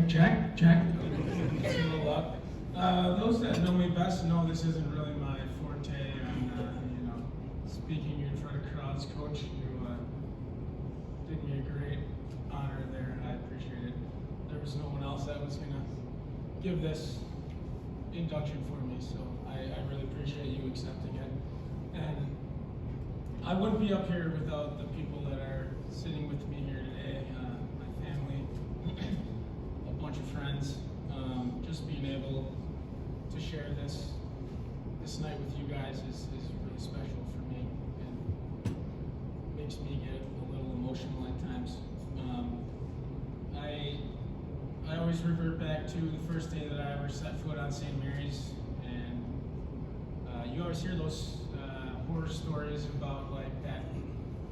Check. It's a little up. Those that know me best know this isn't really my forte, and speaking in front of crowds. Coach, you did me a great honor there. I appreciate it. There was no one else that was gonna give this induction for me, so I really appreciate you accepting it. And I wouldn't be up here without the people that are sitting with me here today, my family, a bunch of friends. Just being able to share this night with you guys is really special for me, and makes me get a little emotional at times. I always revert back to the first day that I ever set foot on St. Mary's, and you always hear those horror stories about like that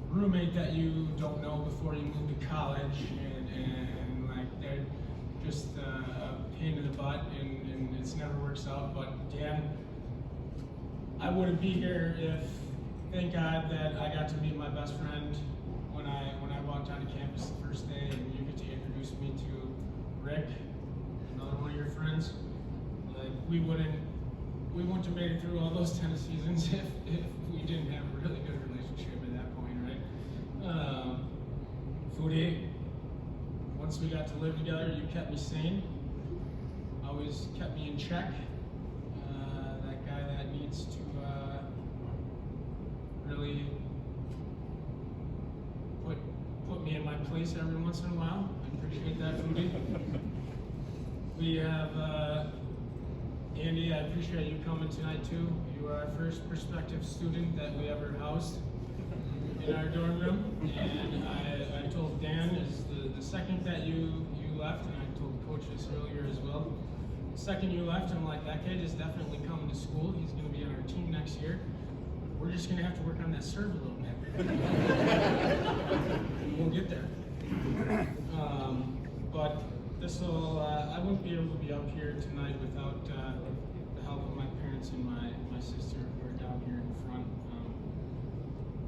roommate that you don't know before you move to college, and like they're just a pain in the butt, and it never works out. But Dan, I wouldn't be here if, thank God that I got to meet my best friend when I walked onto campus the first day, and you get to introduce me to Rick, another one of your friends. Like we wouldn't have made it through all those tennis seasons if we didn't have a really good relationship at that point, right? Foodie, once we got to live together, you kept me sane, always kept me in check. That guy that needs to really put me in my place every once in a while. I appreciate that, Foodie. We have Andy, I appreciate you coming tonight too. You are our first prospective student that we ever housed in our dorm room, and I told Dan is the second that you left, and I told Coach this earlier as well. The second you left, I'm like, that kid is definitely coming to school. He's going to be on our team next year. We're just going to have to work on that serve a little bit. We'll get there. But this will, I wouldn't be able to be up here tonight without the help of my parents and my sister who are down here in front.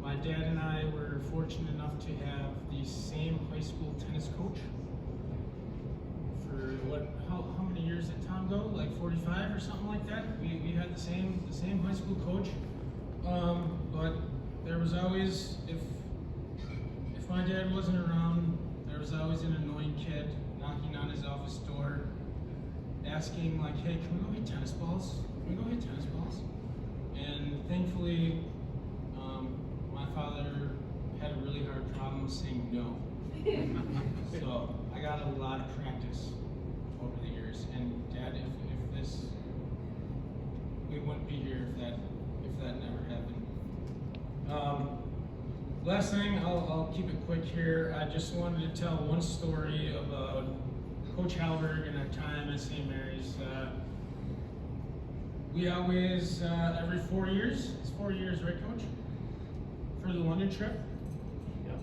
My dad and I were fortunate enough to have the same high school tennis coach for how many years did Tom go? Like 45 or something like that? We had the same high school coach. But there was always, if my dad wasn't around, there was always an annoying kid knocking on his office door, asking like, hey, can we go hit tennis balls? Can we go hit tennis balls? And thankfully, my father had a really hard problem saying no. So I got a lot of practice over the years. And Dad, if this, we wouldn't be here if that never happened. Last thing, I'll keep it quick here. I just wanted to tell one story about Coach Halberg and our time at St. Mary's. We always, every 4 years, it's 4 years, right, Coach? For the London trip. Yeah.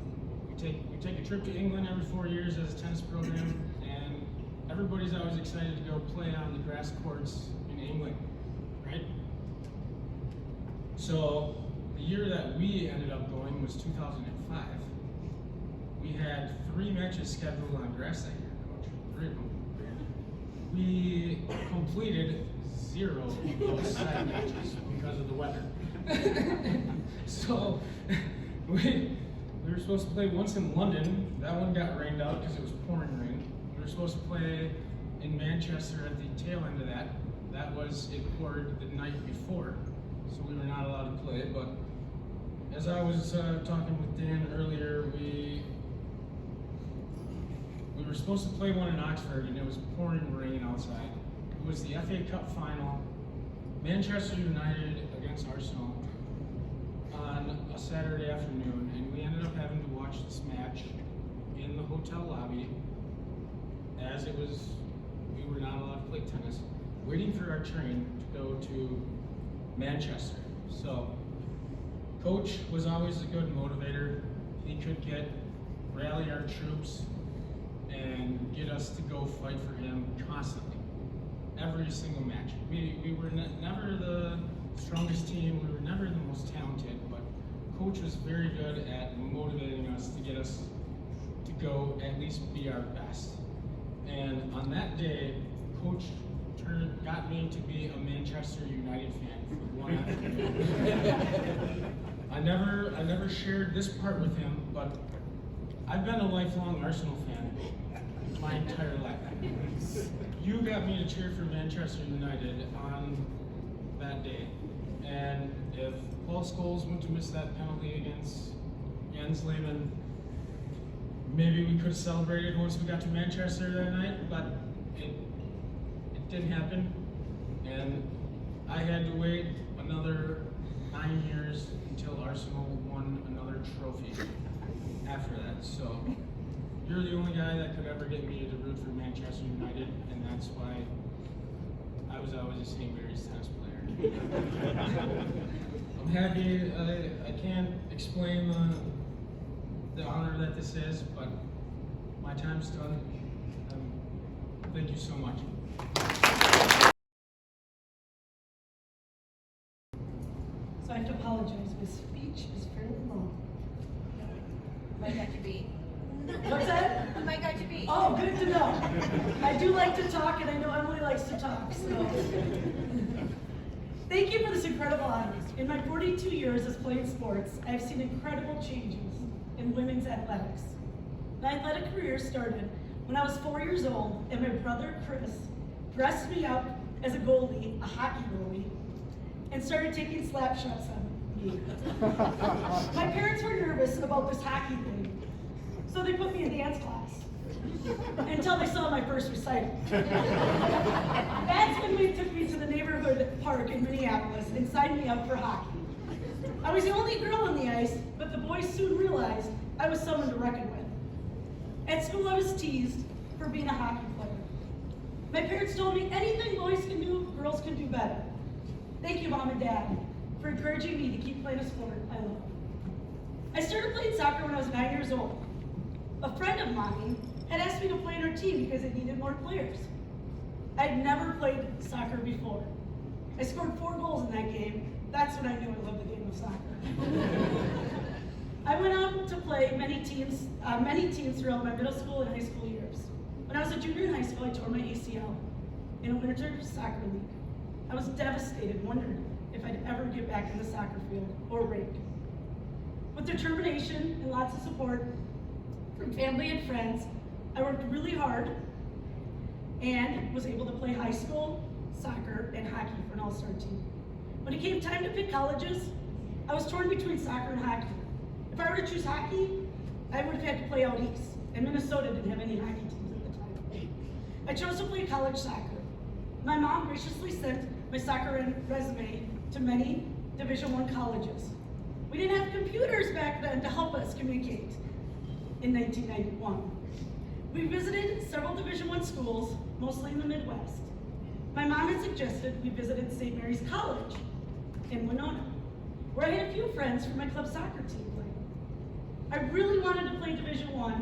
We take a trip to England every 4 years as a tennis program, and everybody's always excited to go play on the grass courts in England, right? So the year that we ended up going was 2005. We had 3 matches scheduled on grass that year, Coach. 3 of them. We completed 0 of those 7 matches because of the weather. So we were supposed to play once in London. That one got rained out because it was pouring rain. We were supposed to play in Manchester at the tail end of that. That was, it poured the night before, so we were not allowed to play. But as I was talking with Dan earlier, we were supposed to play one in Oxford, and it was pouring rain outside. It was the FA Cup final, Manchester United against Arsenal, on a Saturday afternoon, and we ended up having to watch this match in the hotel lobby as it was, we were not allowed to play tennis, waiting for our train to go to Manchester. So Coach was always a good motivator. He could rally our troops and get us to go fight for him constantly. Every single match. We were never the strongest team, we were never the most talented, but Coach was very good at motivating us to get us to go at least be our best. And on that day, Coach got me to be a Manchester United fan for one afternoon. I never shared this part with him, but I've been a lifelong Arsenal fan my entire life. You got me to cheer for Manchester United on that day. And if Paul Scholes went to miss that penalty against Jens Lehmann, maybe we could have celebrated once we got to Manchester that night, but it didn't happen. And I had to wait another 9 years until Arsenal won another trophy after that. So you're the only guy that could ever get me to root for Manchester United, and that's why I was always a St. Mary's tennis player. I'm happy. I can't explain the honor that this is, but my time's done. Thank you so much. So I have to apologize. My speech is fairly long. Might got you beat. What's that? Might got you beat. Oh, good to know. I do like to talk, and I know Emily likes to talk. So, thank you for this incredible honor. In my 42 years as playing sports, I've seen incredible changes in women's athletics. My athletic career started when I was 4 years old, and my brother Chris dressed me up as a goalie, a hockey goalie, and started taking slap shots on me. My parents were nervous about this hockey thing, so they put me in dance class until they saw my first recital. That's when they took me to the neighborhood park in Minneapolis and signed me up for hockey. I was the only girl on the ice, but the boys soon realized I was someone to reckon with. At school, I was teased for being a hockey player. My parents told me anything boys can do, girls can do better. Thank you, Mom and Dad, for encouraging me to keep playing a sport I love. I started playing soccer when I was 9 years old. A friend of mine had asked me to play on her team because it needed more players. I'd never played soccer before. I scored 4 goals in that game. That's when I knew I loved the game of soccer. I went on to play many teams throughout my middle school and high school years. When I was a junior in high school, I tore my ACL in a winter soccer league. I was devastated, wondering if I'd ever get back in the soccer field or rink. With determination and lots of support from family and friends, I worked really hard and was able to play high school, soccer, and hockey for an all-star team. When it came time to pick colleges, I was torn between soccer and hockey. If I were to choose hockey, I would have had to play out east, and Minnesota didn't have any hockey teams at the time. I chose to play college soccer. My mom graciously sent my soccer resume to many Division I colleges. We didn't have computers back then to help us communicate in 1991. We visited several Division I schools, mostly in the Midwest. My mom had suggested we visited St. Mary's College in Winona, where I had a few friends from my club soccer team playing. I really wanted to play Division I,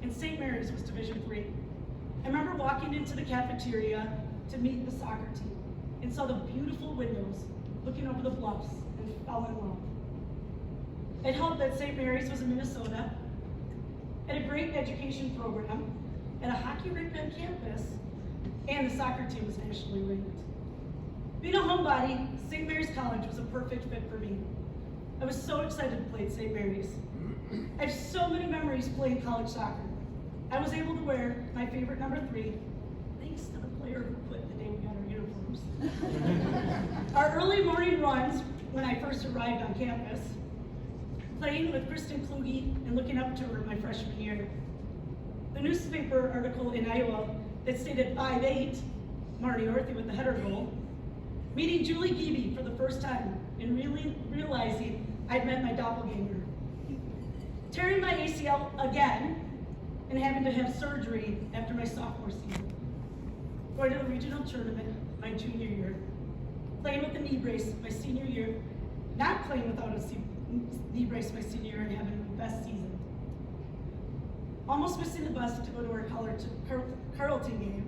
and St. Mary's was Division III. I remember walking into the cafeteria to meet the soccer team and saw the beautiful windows looking over the bluffs and fell in love. It helped that St. Mary's was in Minnesota, had a great education program, and a hockey rink on campus, and the soccer team was nationally ranked. Being a homebody, St. Mary's College was a perfect fit for me. I was so excited to play at St. Mary's. I have so many memories playing college soccer. I was able to wear my favorite number 3, thanks to the player who quit the day we got our uniforms. Our early morning runs when I first arrived on campus, playing with Kristen Kluge and looking up to her my freshman year. The newspaper article in Iowa that stated 5'8", Marni Orthey with the header goal, meeting Julie Geeby for the first time and really realizing I'd met my doppelganger. Tearing my ACL again and having to have surgery after my sophomore season. Going to the regional tournament my junior year. Playing with a knee brace my senior year. Not playing without a knee brace my senior year and having my best season. Almost missing the bus to go to our Carleton game.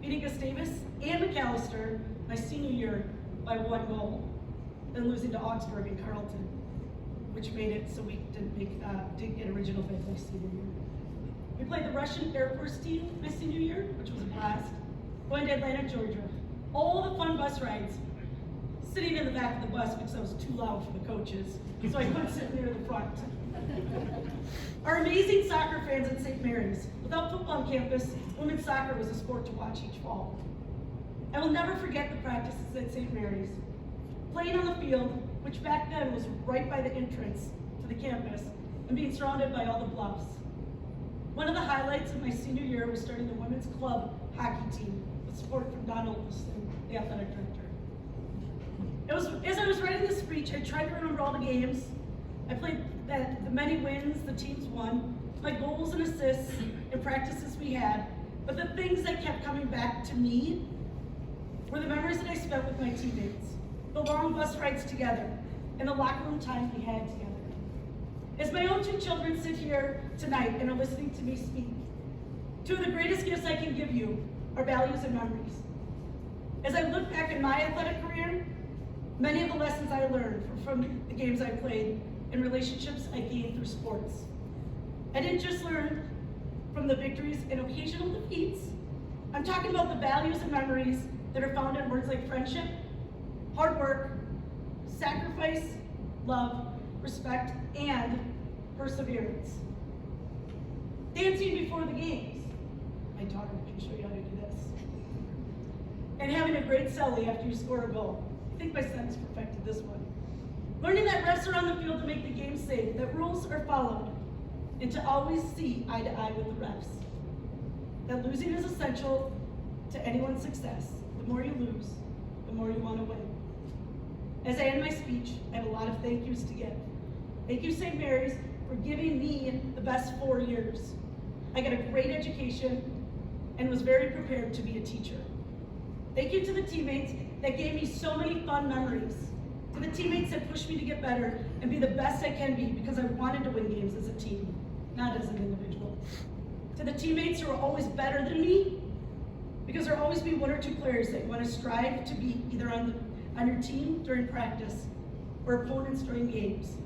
Beating Gustavus and McAllister my senior year by 1 goal. Then losing to Augsburg and Carleton, which made it so we didn't get original bid my senior year. We We played the Russian Air Force team my senior year, which was a blast. Going to Atlanta, Georgia. All the fun bus rides. Sitting in the back of the bus because I was too loud for the coaches, so I couldn't sit near the front. Our amazing soccer fans at St. Mary's. Without football on campus, women's soccer was a sport to watch each fall. I will never forget the practices at St. Mary's. Playing on the field, which back then was right by the entrance to the campus, and being surrounded by all the bluffs. One of the highlights of my senior year was starting the women's club hockey team with support from Cardinal, the athletic director. As I was writing this speech, I tried to remember all the games. I played the many wins the teams won, my goals and assists and practices we had, but the things that kept coming back to me were the memories that I spent with my teammates, the long bus rides together, and the locker room time we had together. As my own two children sit here tonight and are listening to me speak, two of the greatest gifts I can give you are values and memories. As I look back in my athletic career, many of the lessons I learned from the games I played and relationships I gained through sports. I didn't just learn from the victories and occasional defeats. I'm talking about the values and memories that are found in words like friendship, hard work, sacrifice, love, respect, and perseverance. Dancing before the games. My daughter can show you how to do this. And having a great celly after you score a goal. I think my son's perfected this one. Learning that refs are on the field to make the game safe, that rules are followed, and to always see eye to eye with the refs. That losing is essential to anyone's success. The more you lose, the more you want to win. As I end my speech, I have a lot of thank yous to give. Thank you, St. Mary's, for giving me the best 4 years. I got a great education and was very prepared to be a teacher. Thank you to the teammates that gave me so many fun memories. To the teammates that pushed me to get better and be the best I can be because I wanted to win games as a team, not as an individual. To the teammates who are always better than me, because there will always be one or two players that you want to strive to be either on your team during practice or opponents during games.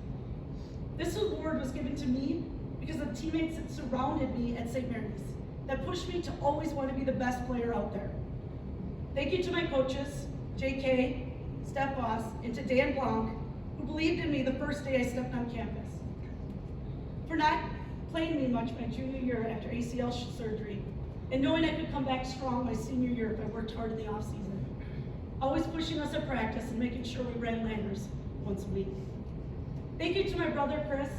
This award was given to me because of the teammates that surrounded me at St. Mary's, that pushed me to always want to be the best player out there. Thank you to my coaches, JK, Steph Boss, and to Dan Blanc, who believed in me the first day I stepped on campus. For not playing me much my junior year after ACL surgery, and knowing I could come back strong my senior year if I worked hard in the off season. Always pushing us at practice and making sure we ran landers once a week. Thank you to my brother Chris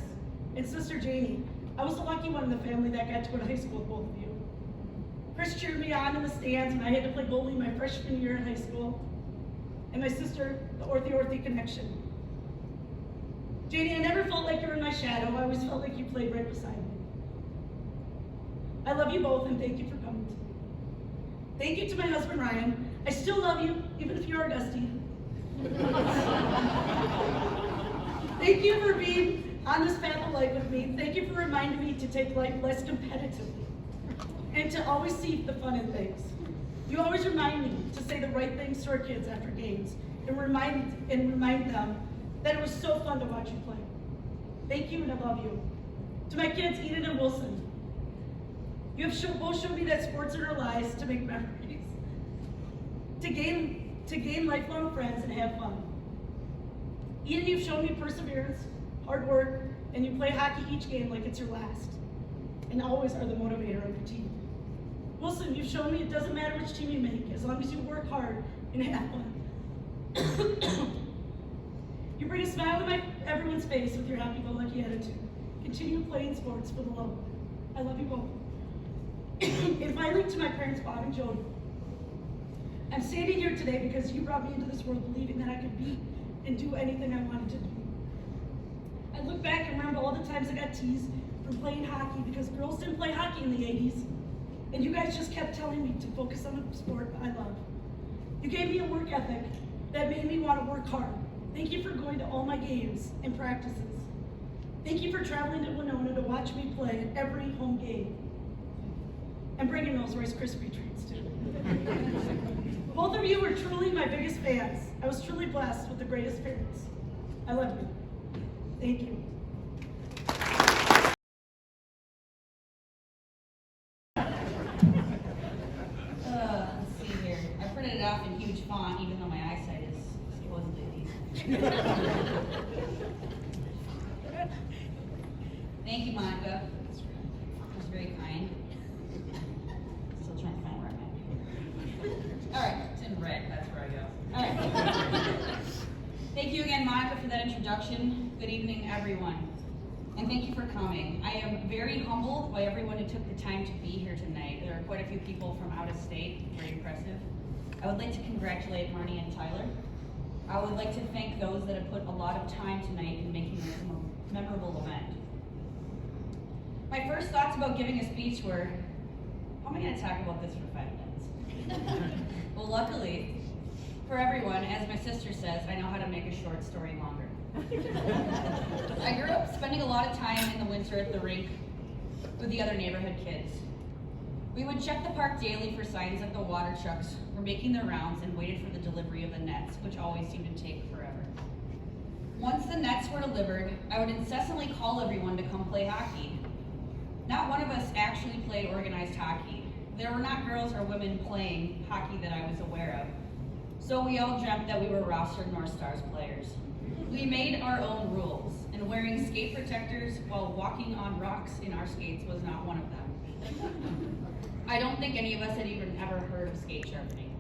and sister Jamie. I was the lucky one in the family that got to go to high school with both of you. Chris cheered me on in the stands when I had to play goalie my freshman year in high school. And my sister, the Orthey connection. Janie, I never felt like you were in my shadow. I always felt like you played right beside me. I love you both and thank you for coming to me. Thank you to my husband Ryan. I still love you, even if you're a Dusty. Thank you for being on this path of life with me. Thank you for reminding me to take life less competitively and to always see the fun in things. You always remind me to say the right things to our kids after games and remind them that it was so fun to watch you play. Thank you and I love you. To my kids, Eden and Wilson, you have both shown me that sports are our lives to make memories, to gain lifelong friends and have fun. Eden, you've shown me perseverance, hard work, and you play hockey each game like it's your last, and always are the motivator of your team. Wilson, you've shown me it doesn't matter which team you make, as long as you work hard and have fun. You bring a smile to everyone's face with your happy-go-lucky attitude. Continue playing sports for the love. I love you both. And finally, to my parents, Bob and Jody. I'm standing here today because you brought me into this world believing that I could be and do anything I wanted to do. I look back and remember all the times I got teased for playing hockey because girls didn't play hockey in the 80s. And you guys just kept telling me to focus on the sport I love. You gave me a work ethic that made me want to work hard. Thank you for going to all my games and practices. Thank you for traveling to Winona to watch me play at every home game. And bringing those Rice Krispie treats too. Both of you were truly my biggest fans. I was truly blessed with the greatest parents. I love you. Thank you. Let's see here. I printed it off in huge font, even though my eyesight is supposedly decent. Thank you, Monica. That was very kind. Still trying to find where I'm at. All right, it's in red. That's where I go. All right. Thank you again, Monica, for that introduction. Good evening, everyone. And thank you for coming. I am very humbled by everyone who took the time to be here tonight. There are quite a few people from out of state, very impressive. I would like to congratulate Marni and Tyler. I would like to thank those that have put a lot of time tonight in making this a memorable event. My first thoughts about giving a speech were, how am I going to talk about this for 5 minutes? Well, luckily, for everyone, as my sister says, I know how to make a short story longer. I grew up spending a lot of time in the winter at the rink with the other neighborhood kids. We would check the park daily for signs that the water trucks were making their rounds and waited for the delivery of the nets, which always seemed to take forever. Once the nets were delivered, I would incessantly call everyone to come play hockey. Not one of us actually played organized hockey. There were not girls or women playing hockey that I was aware of. So we all dreamt that we were rostered North Stars players. We made our own rules, and wearing skate protectors while walking on rocks in our skates was not one of them. I don't think any of us had even ever heard of skate sharpening.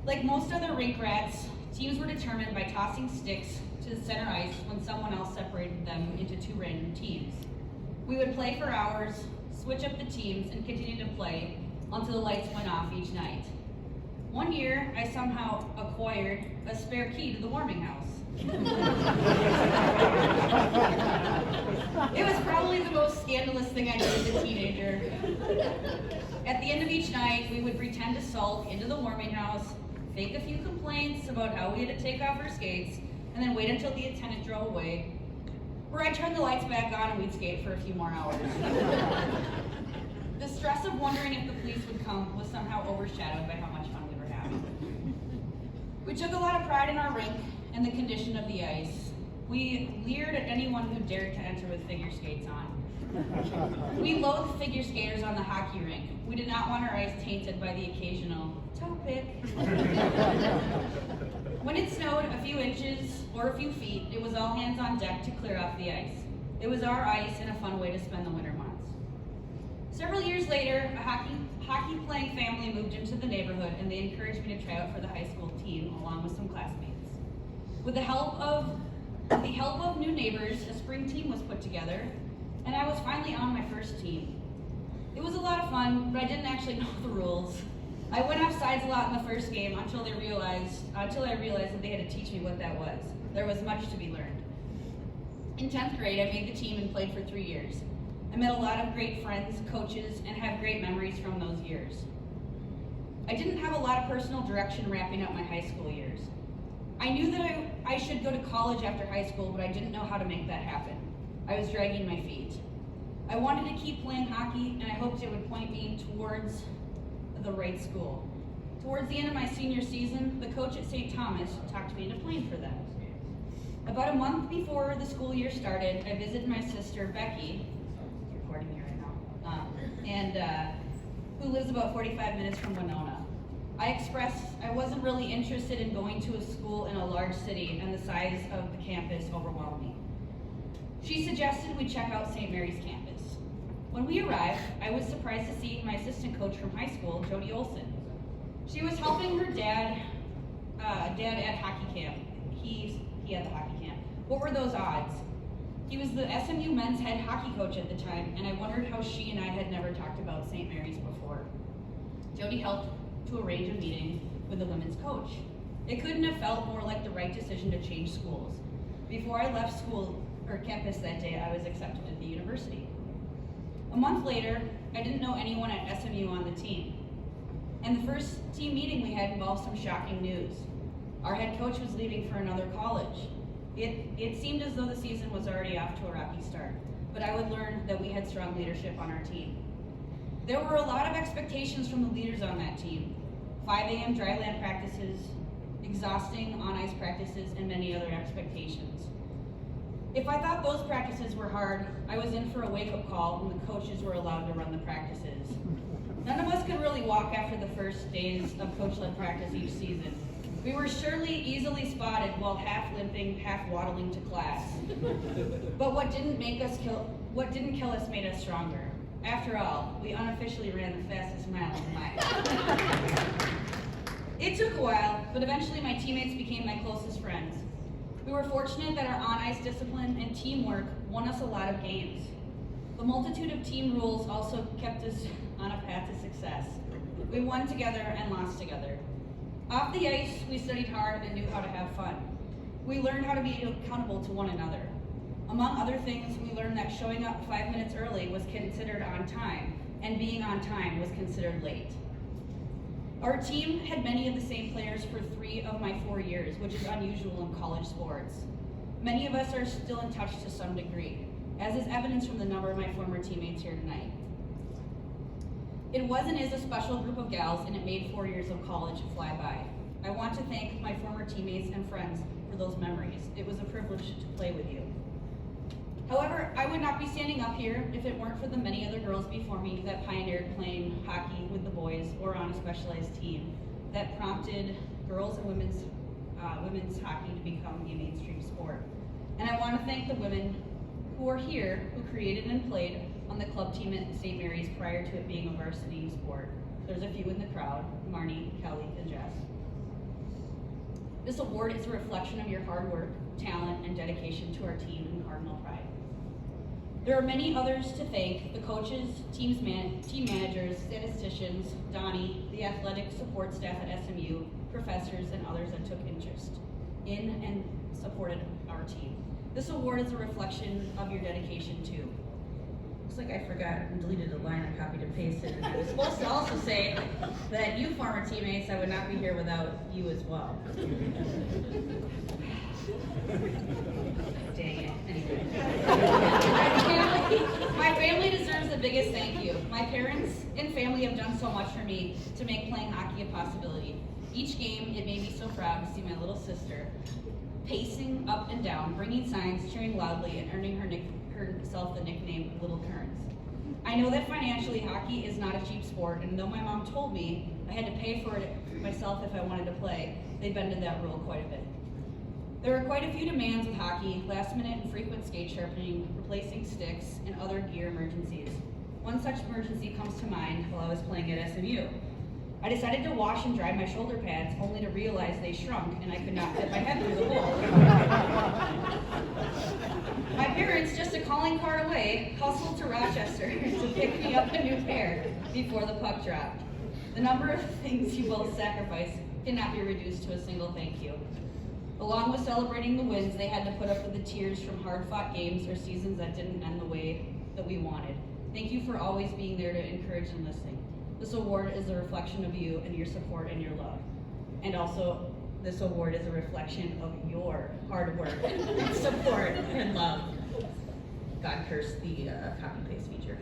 Like most other rink rats, teams were determined by tossing sticks to the center ice when someone else separated them into 2 random teams. We would play for hours, switch up the teams, and continue to play until the lights went off each night. One year, I somehow acquired a spare key to the warming house. It was probably the most scandalous thing I did as a teenager. At the end of each night, we would pretend to sulk into the warming house, fake a few complaints about how we had to take off our skates, and then wait until the attendant drove away, where I'd turn the lights back on and we'd skate for a few more hours. The stress of wondering if the police would come was somehow overshadowed by how much fun we were having. We took a lot of pride in our rink and the condition of the ice. We leered at anyone who dared to enter with figure skates on. We loathed figure skaters on the hockey rink. We did not want our ice tainted by the occasional toe pick. When it snowed a few inches or a few feet, it was all hands on deck to clear off the ice. It was our ice and a fun way to spend the winter months. Several years later, a hockey playing family moved into the neighborhood, and they encouraged me to try out for the high school team along with some classmates. With the help of new neighbors, a spring team was put together, and I was finally on my first team. It was a lot of fun, but I didn't actually know the rules. I went off sides a lot in the first game until I realized that they had to teach me what that was. There was much to be learned. In 10th grade, I made the team and played for 3 years. I met a lot of great friends, coaches, and have great memories from those years. I didn't have a lot of personal direction wrapping up my high school years. I knew that I should go to college after high school, but I didn't know how to make that happen. I was dragging my feet. I wanted to keep playing hockey, and I hoped it would point me towards the right school. Towards the end of my senior season, the coach at St. Thomas talked me into playing for them. About a month before the school year started, I visited my sister, Becky, who's recording me right now, who lives about 45 minutes from Winona. I expressed I wasn't really interested in going to a school in a large city, and the size of the campus overwhelmed me. She suggested we check out St. Mary's campus. When we arrived, I was surprised to see my assistant coach from high school, Jody Olson. She was helping her dad at hockey camp. He had the hockey camp. What were those odds? He was the SMU men's head hockey coach at the time, and I wondered how she and I had never talked about St. Mary's before. Jody helped to arrange a meeting with the women's coach. It couldn't have felt more like the right decision to change schools. Before I left school or campus that day, I was accepted at the university. A month later, I didn't know anyone at SMU on the team. And the first team meeting we had involved some shocking news. Our head coach was leaving for another college. It seemed as though the season was already off to a rocky start, but I would learn that we had strong leadership on our team. There were a lot of expectations from the leaders on that team. 5 a.m. dry land practices, exhausting on-ice practices, and many other expectations. If I thought those practices were hard, I was in for a wake-up call when the coaches were allowed to run the practices. None of us could really walk after the first days of coach-led practice each season. We were surely easily spotted while half limping, half waddling to class. But what didn't kill us made us stronger. After all, we unofficially ran the fastest mile in life. It took a while, but eventually my teammates became my closest friends. We were fortunate that our on-ice discipline and teamwork won us a lot of games. The multitude of team rules also kept us on a path to success. We won together and lost together. Off the ice, we studied hard and knew how to have fun. We learned how to be accountable to one another. Among other things, we learned that showing up 5 minutes early was considered on time, and being on time was considered late. Our team had many of the same players for 3 of my 4 years, which is unusual in college sports. Many of us are still in touch to some degree, as is evidenced from the number of my former teammates here tonight. It was and is a special group of gals, and it made 4 years of college fly by. I want to thank my former teammates and friends for those memories. It was a privilege to play with you. However, I would not be standing up here if it weren't for the many other girls before me that pioneered playing hockey with the boys or on a specialized team that prompted girls and women's hockey to become a mainstream sport. And I want to thank the women who are here who created and played on the club team at St. Mary's prior to it being a varsity sport. There's a few in the crowd: Marni, Kelly, and Jess. This award is a reflection of your hard work, talent, and dedication to our team and Cardinal pride. There are many others to thank: the coaches, team managers, statisticians, Donnie, the athletic support staff at SMU, professors, and others that took interest in and supported our team. This award is a reflection of your dedication too. Looks like I forgot and deleted a line I copied and pasted, and I was supposed to also say that you former teammates, I would not be here without you as well. Dang it. Anyway. My family deserves the biggest thank you. My parents and family have done so much for me to make playing hockey a possibility. Each game, it made me so proud to see my little sister pacing up and down, bringing signs, cheering loudly, and earning herself the nickname Little Kearns. I know that financially, hockey is not a cheap sport, and though my mom told me I had to pay for it myself if I wanted to play, they bended that rule quite a bit. There are quite a few demands with hockey: last minute and frequent skate sharpening, replacing sticks, and other gear emergencies. One such emergency comes to mind while I was playing at SMU. I decided to wash and dry my shoulder pads, only to realize they shrunk and I could not fit my head through the hole. My parents, just a calling card away, hustled to Rochester to pick me up a new pair before the puck dropped. The number of things you both sacrificed cannot be reduced to a single thank you. Along with celebrating the wins, they had to put up with the tears from hard-fought games or seasons that didn't end the way that we wanted. Thank you for always being there to encourage and listening. This award is a reflection of you and your support and your love. And also, this award is a reflection of your hard work and support and love. God curse the copy-paste feature.